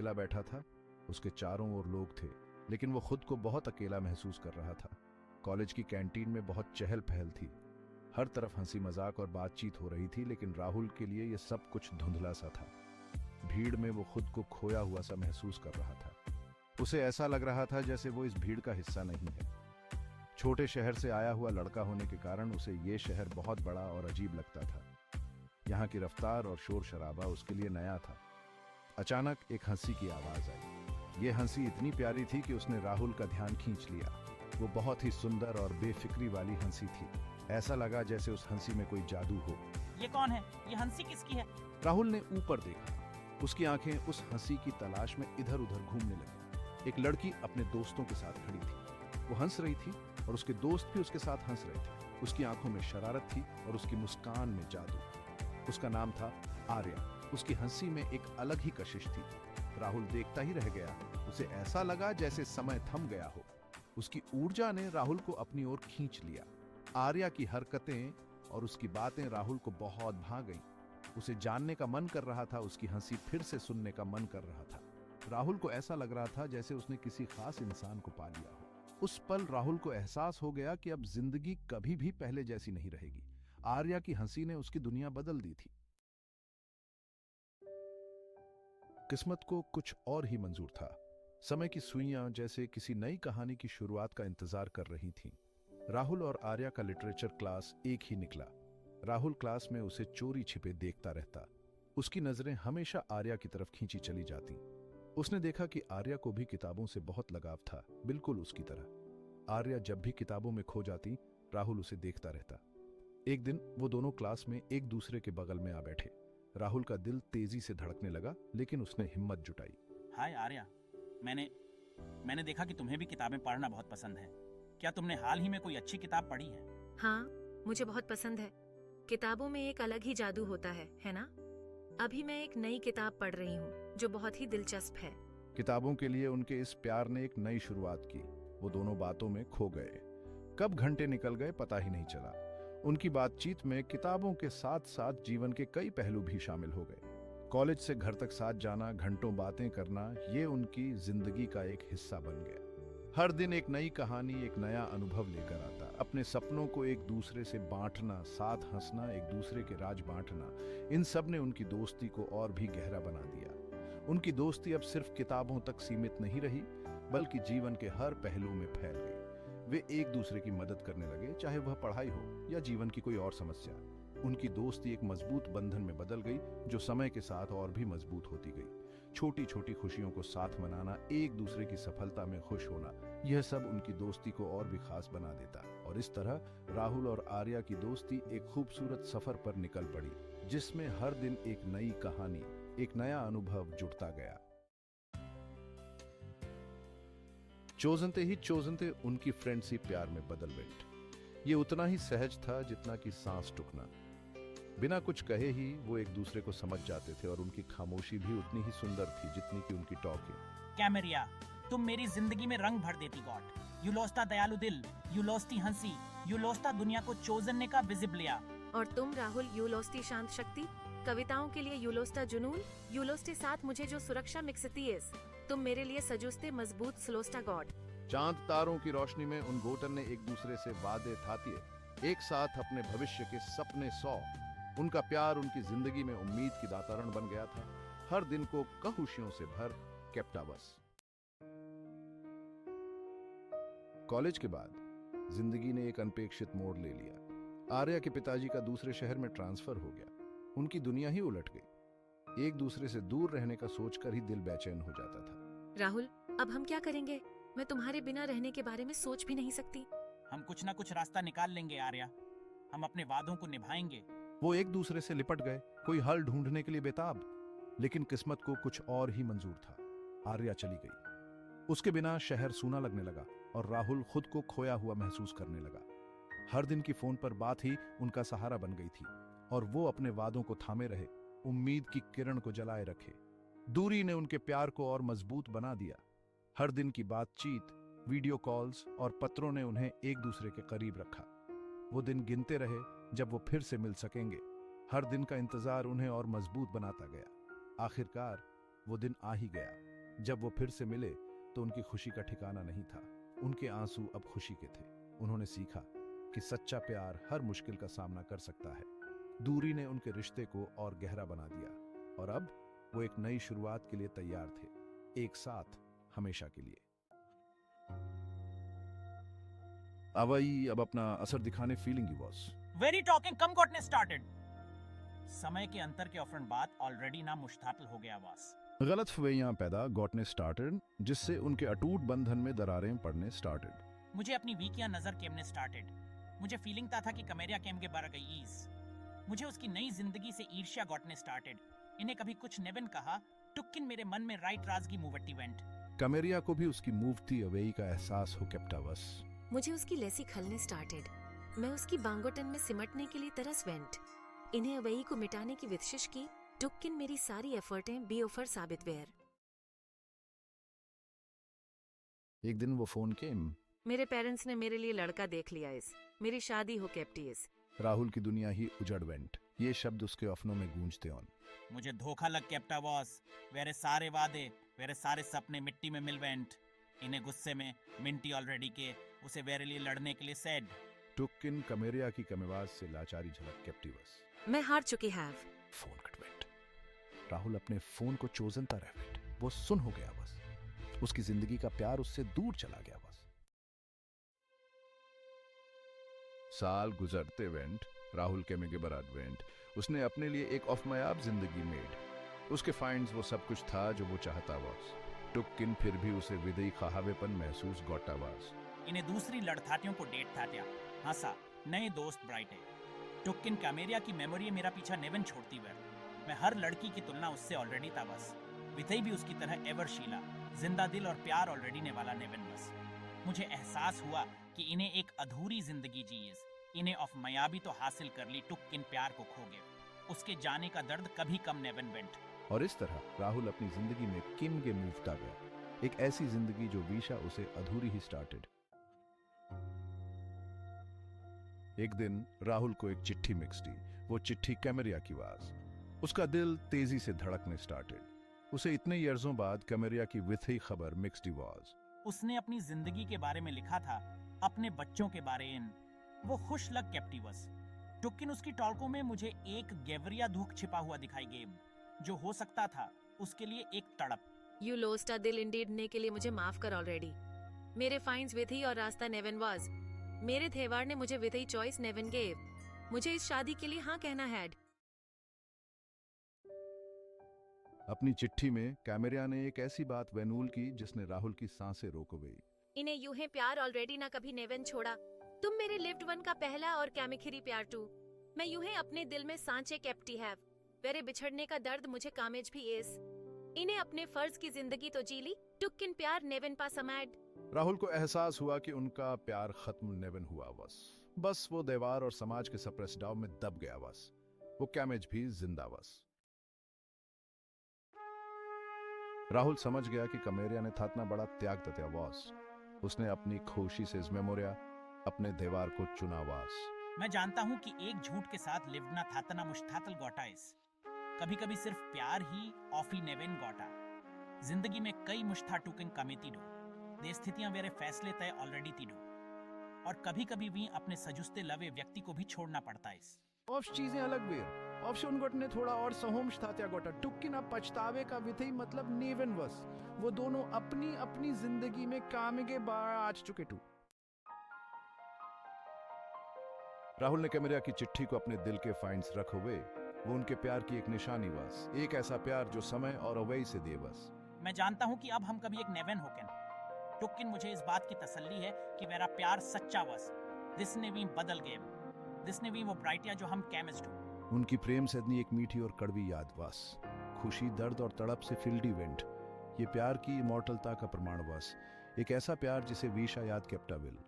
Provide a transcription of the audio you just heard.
अकेला बैठा था। उसके चारों ओर लोग थे, लेकिन वो खुद को बहुत अकेला महसूस कर रहा था। कॉलेज की कैंटीन में बहुत चहल पहल थी। हर तरफ हंसी मजाक और बातचीत हो रही थी, लेकिन राहुल के लिए ये सब कुछ धुंधला सा था। भीड़ में वो खुद को खोया हुआ सा महसूस कर रहा था। उसे ऐसा लग रहा था जैसे वो इस भीड़ का हिस्सा नहीं है। छोटे शहर से आया हुआ लड़का होने के कारण उसे ये शहर बहुत बड़ा और अजीब लगता था। यहाँ की रफ्तार और शोर शराबा उसके लिए नया था। अचानक एक हंसी की आवाज आई। ये हंसी इतनी प्यारी थी कि उसने राहुल का ध्यान खींच लिया। वो बहुत ही सुंदर और बेफिक्री वाली हंसी थी। ऐसा लगा जैसे उस हंसी में कोई जादू हो। ये कौन है? ये हंसी किसकी है? राहुल ने ऊपर देखा। उसकी आंखें उस हंसी की तलाश में इधर उधर घूमने लगी। एक लड़की अपने दोस्तों के साथ खड़ी थी। वो हंस रही थी और उसके दोस्त भी उसके साथ हंस रहे थे। उसकी आंखों में शरारत थी और उसकी मुस्कान में जादू। उसका नाम था आर्या। उसकी हंसी में एक अलग ही कशिश थी। राहुल देखता ही रह गया। उसे ऐसा लगा जैसे समय थम गया हो। उसकी ऊर्जा ने राहुल को अपनी ओर खींच लिया। आर्या की हरकतें और उसकी बातें राहुल को बहुत भा गईं। उसे जानने का मन कर रहा था, उसकी हंसी फिर से सुनने का मन कर रहा था। राहुल को ऐसा लग रहा था जैसे उसने किसी खास इंसान को पा लिया हो। उस पल राहुल को एहसास हो गया कि अब जिंदगी कभी भी पहले जैसी नहीं रहेगी। आर्या की हंसी ने उसकी दुनिया बदल दी थी। किस्मत को कुछ और ही मंजूर था। समय की सुइयां जैसे किसी नई कहानी की शुरुआत का इंतजार कर रही थीं। राहुल और आर्या का लिटरेचर क्लास एक ही निकला। राहुल क्लास में उसे चोरी छिपे देखता रहता। उसकी नजरें हमेशा आर्या की तरफ खींची चली जाती। उसने देखा कि आर्या को भी किताबों से बहुत लगाव था, बिल्कुल उसकी तरह। आर्या जब भी किताबों में खो जाती, राहुल उसे देखता रहता। एक दिन वो दोनों क्लास में एक दूसरे के बगल में आ बैठे। राहुल का दिल तेजी से धड़कने लगा, लेकिन उसने हिम्मत जुटाई। हाय आर्या, मैंने मैंने देखा कि तुम्हें भी किताबें पढ़ना बहुत पसंद है। क्या तुमने हाल ही में कोई अच्छी किताब पढ़ी है? हाँ, मुझे बहुत पसंद है। किताबों में एक अलग ही जादू होता है ना? अभी मैं एक नई किताब पढ़ रही हूँ जो बहुत ही दिलचस्प है। किताबों के लिए उनके इस प्यार ने एक नई शुरुआत की। वो दोनों बातों में खो गए। कब घंटे निकल गए पता ही नहीं चला। उनकी बातचीत में किताबों के साथ साथ जीवन के कई पहलू भी शामिल हो गए। कॉलेज से घर तक साथ जाना, घंटों बातें करना, ये उनकी जिंदगी का एक हिस्सा बन गया। हर दिन एक नई कहानी, एक नया अनुभव लेकर आता। अपने सपनों को एक दूसरे से बांटना, साथ हंसना, एक दूसरे के राज बांटना, इन सब ने उनकी दोस्ती को और भी गहरा बना दिया। उनकी दोस्ती अब सिर्फ किताबों तक सीमित नहीं रही, बल्कि जीवन के हर पहलू में फैल गई। वे एक दूसरे की मदद करने लगे, चाहे वह पढ़ाई हो या जीवन की कोई और समस्या। उनकी दोस्ती एक मजबूत बंधन में बदल गई, जो समय के साथ और भी मजबूत होती गई। छोटी छोटी खुशियों को साथ मनाना, एक दूसरे की सफलता में खुश होना, यह सब उनकी दोस्ती को और भी खास बना देता। और इस तरह राहुल और आर्या की दोस्ती एक खूबसूरत सफर पर निकल पड़ी, जिसमें हर दिन एक नई कहानी, एक नया अनुभव जुड़ता गया। चोजनते उनकी फ्रेंडशिप प्यार में बदल गई। ये उतना ही सहज था जितना कि सांस टूटना। बिना कुछ कहे ही वो एक दूसरे को समझ जाते थे, और उनकी खामोशी भी उतनी ही सुंदर थी जितनी कि उनकी टॉकिंग। कैमेरिया, तुम मेरी जिंदगी में रंग भर देती गॉड। यू लोस्ता दयालु दिल, यू लोस्ती हंसी, यू लोस्ता दुनिया को चोजनने का विजिबलिया। और तुम राहुल, यू लोस्ती शांत शक्ति, कविताओं के लिए यू लोस्ता जुनून, यू लोस्ते साथ मुझे जो सुरक्षा मिक्सती इस। तुम मेरे लिए सजूस्ते मजबूत स्लोस्टा गॉड। चांद तारों की रोशनी में उन गोटन ने एक दूसरे से वादे थातिए, एक साथ अपने भविष्य के सपने सौ। उनका प्यार उनकी जिंदगी में उम्मीद की दातारण बन गया था, हर दिन को खुशियों से भर केप्टा बस। कॉलेज के बाद जिंदगी ने एक अनपेक्षित मोड़ ले लिया। आर्या के पिताजी का दूसरे शहर में ट्रांसफर हो गया। उनकी दुनिया ही उलट गई। एक दूसरे से दूर रहने का सोचकर ही दिल बेचैन हो जाता था। राहुल, अब हम क्या करेंगे? मैं तुम्हारे बिना रहने के बारे में सोच भी नहीं सकती। हम कुछ ना कुछ रास्ता निकाल लेंगे आर्या। हम अपने वादों को निभाएंगे। वो एक दूसरे से लिपट गए, कोई हल ढूंढने के लिए बेताब। लेकिन किस्मत को कुछ और ही मंजूर था। आर्या चली गई। उसके बिना शहर सूना लगने लगा और राहुल खुद को खोया हुआ महसूस करने लगा। हर दिन की फोन पर बात ही उनका सहारा बन गई थी, और वो अपने वादों को थामे रहे, उम्मीद की किरण को जलाए रखे। दूरी ने उनके प्यार को और मजबूत बना दिया। हर दिन की बातचीत, वीडियो कॉल्स और पत्रों ने उन्हें एक दूसरे के करीब रखा। वो दिन गिनते रहे जब वो फिर से मिल सकेंगे। हर दिन का इंतजार उन्हें और मजबूत बनाता गया। आखिरकार वो दिन आ ही गया। जब वो फिर से मिले तो उनकी खुशी का ठिकाना नहीं था। उनके आंसू अब खुशी के थे। उन्होंने सीखा कि सच्चा प्यार हर मुश्किल का सामना कर सकता है। दूरी ने उनके रिश्ते को और गहरा बना दिया और अब वो एक नई शुरुआत के लिए तैयार थे, एक साथ हमेशा के लिए। अवई अब अपना असर दिखाने फीलिंग बॉस। वेरी टॉकिंग कम गॉट ने स्टार्टेड। समय के अंतर के औफरन बात ऑलरेडी ना मुश्तातल हो गया वास। गलतफहमियां पैदा गॉट ने स्टार्टेड, जिससे उनके अटूट बंधन में दरारें पड़ने स्टार्टेड। मुझे अपनी वीकिया नजर केम ने स्टार्टेड। मुझे फीलिंग था कि कमेरिया केम के बारे गई ईज। मुझे उसकी नई जिंदगी से ईर्ष्या गॉट ने स्टार्टेड। इन्हें कभी कुछ नेवन कहा, टुक्किन मेरे मन में राइट राजगी मूवटी वेंट। कमेरिया को भी उसकी मूवती अवेई का एहसास हो कैप्टावस। मुझे उसकी लेसी खलने स्टार्टेड। मैं उसकी बांगोटन में सिमटने के लिए तरस वेंट। इन्हें अवई को मिटाने की विशिश की, टुक्किन मेरी सारी एफर्टें बेओफर साबित वेर। एक दिन वो फोन केम। मेरे पेरेंट्स ने मेरे लिए लड़का देख लिया इस, मेरी शादी हो कैप्टीज। राहुल की दुनिया ही उजड़ वेंट। ये शब्द उसके अफनों में गूंजते ऑन। मुझे धोखा लग कैप्टा बॉस। मेरे सारे वादे, मेरे सारे सपने मिट्टी में मिल वेंट। इन्हें गुस्से में मिंटी ऑलरेडी के उसे मेरे लिए लड़ने के लिए सेड। टुक्किन कमेरिया की कमेवाज से लाचारी झलक कैप्टिवस। मैं हार चुकी have. Phone cut went. Rahul अपने फोन को चोजनता रह वेंट। वो सुन हो गया बस। उसकी जिंदगी का प्यार उससे दूर चला गया बस। साल गुजरते वेंट। राहुल के में बराड वेंट। उसने अपने लिए एक अफमायाब जिंदगी मेड। उसके फाइंड्स वो सब कुछ था जो वो चाहता was। टुक्किन फिर भी उसे विदेही खाहावेपन महसूस गोटावास। इन्हें दूसरी लड़थाटियों को डेट था त्या हंसा नए दोस्त ब्राइट है। टुक्किन कैमेरिया की मेमोरी मेरा पीछा नेवन छोड़ती वे। मैं हर लड़की की तुलना उससे ऑलरेडी था बस। विथई भी उसकी तरह एवर शीला, जिंदा दिल और प्यार ऑलरेडी ने वाला नेवन बस। मुझे एहसास हुआ कि इन्हें एक अधूरी जिंदगी जीस। इन्हें ऑफ मयाबी तो हासिल कर ली, टुक्किन प्यार को खो गए। उसके जाने का दर्द कभी कम नेवन वेंट। और इस तरह राहुल अपनी जिंदगी में किम के मूवता गया। एक ऐसी जिंदगी जो वीशा उसे अधूरी ही स्टार्टेड। एक दिन राहुल को एक चिट्ठी मिक्सटी। वो चिट्ठी कैमेरिया की आवाज। उसका दिल तेजी से धड़कने स्टार्टेड। उसे इतने ईयर्सों बाद कैमेरिया की विथई खबर मिक्सड आवाज। उसने अपनी जिंदगी के बारे में लिखा था, अपने बच्चों के बारे इन। वो खुश लग कैप्टिवस। टुक्किन उसकी टॉल्कों में मुझे एक गेवरिया दुख छिपा हुआ दिखाई गेम, जो हो सकता था उसके लिए एक तड़प। यू लोस्ट अ दिल इंडीड ने के लिए मुझे माफ कर ऑलरेडी। मेरे फाइंड्स विथी और रास्ता नेवन वाज। मेरे थेवार ने मुझे विथई चॉइस नेवन गेव। मुझे इस शादी के लिए हाँ कहना हैड। अपनी चिट्ठी में कैमेरिया ने एक ऐसी बात वैनूल की जिसने राहुल की सांसें रोक गई। इन्हें यूं है प्यार ऑलरेडी ना कभी नेवन छोड़ा। तुम मेरे लिव्ड वन का पहला और कैमिखिरी प्यार टू। मैं यूं है अपने दिल में सांचे कैप्टी हैव। मेरे बिछड़ने का दर्द मुझे कामेज भी एस। इन्हें अपने फर्ज की जिंदगी तो जी ली, टुक्किन प्यार नेवन पा समाड। राहुल को एहसास हुआ कि उनका प्यार खत्म नेवन हुआ बस वो दीवार और समाज के सप्रेस डाव में दब गया बस। वो कैमेज भी जिंदा बस। राहुल समझ गया कि कमेरिया ने थातना बड़ा त्याग तत्या वास। उसने अपनी खुशी से इस मेमोरिया अपने दीवार को चुना वास। मैं जानता हूँ कि एक झूठ के साथ लिवना थातना मुश्तातल गोटा इस। कभी कभी सिर्फ प्यार ही ऑफी नेवेन गोटा। जिंदगी में कई मुश्ता टुकिंग कमेती डो। दे स्थितियां वेरे फैसले तय ऑलरेडी तीडो। और कभी कभी भी अपने सजुस्ते लवे व्यक्ति को भी छोड़ना पड़ता इस। ऑफ चीजें अलग वेर। ऑप्शन गोट ने थोड़ा और सहोम था गोटा। टुक्किन अब पछतावे का विधि मतलब नेवन वस। वो दोनों अपनी अपनी जिंदगी में काम के बाहर आज चुके टू। राहुल ने कैमेरिया की चिट्ठी को अपने दिल के फाइंड्स रख हुए। वो उनके प्यार की एक निशानी बस। एक ऐसा प्यार जो समय और अवई से दे बस। मैं जानता हूँ कि अब हम कभी एक नेवन होकेन। टुक्किन मुझे इस बात की तसल्ली है कि मेरा प्यार सच्चा बस। जिसने भी बदल गए, जिसने भी वो ब्राइटिया जो हम केमिस्ट हो। उनकी प्रेम सदनी एक मीठी और कड़वी याद बस। खुशी, दर्द और तड़प से फिल्ड इवेंट। ये प्यार की इमॉर्टलता का प्रमाण बस। एक ऐसा प्यार जिसे वीशा याद कैप्टा विल।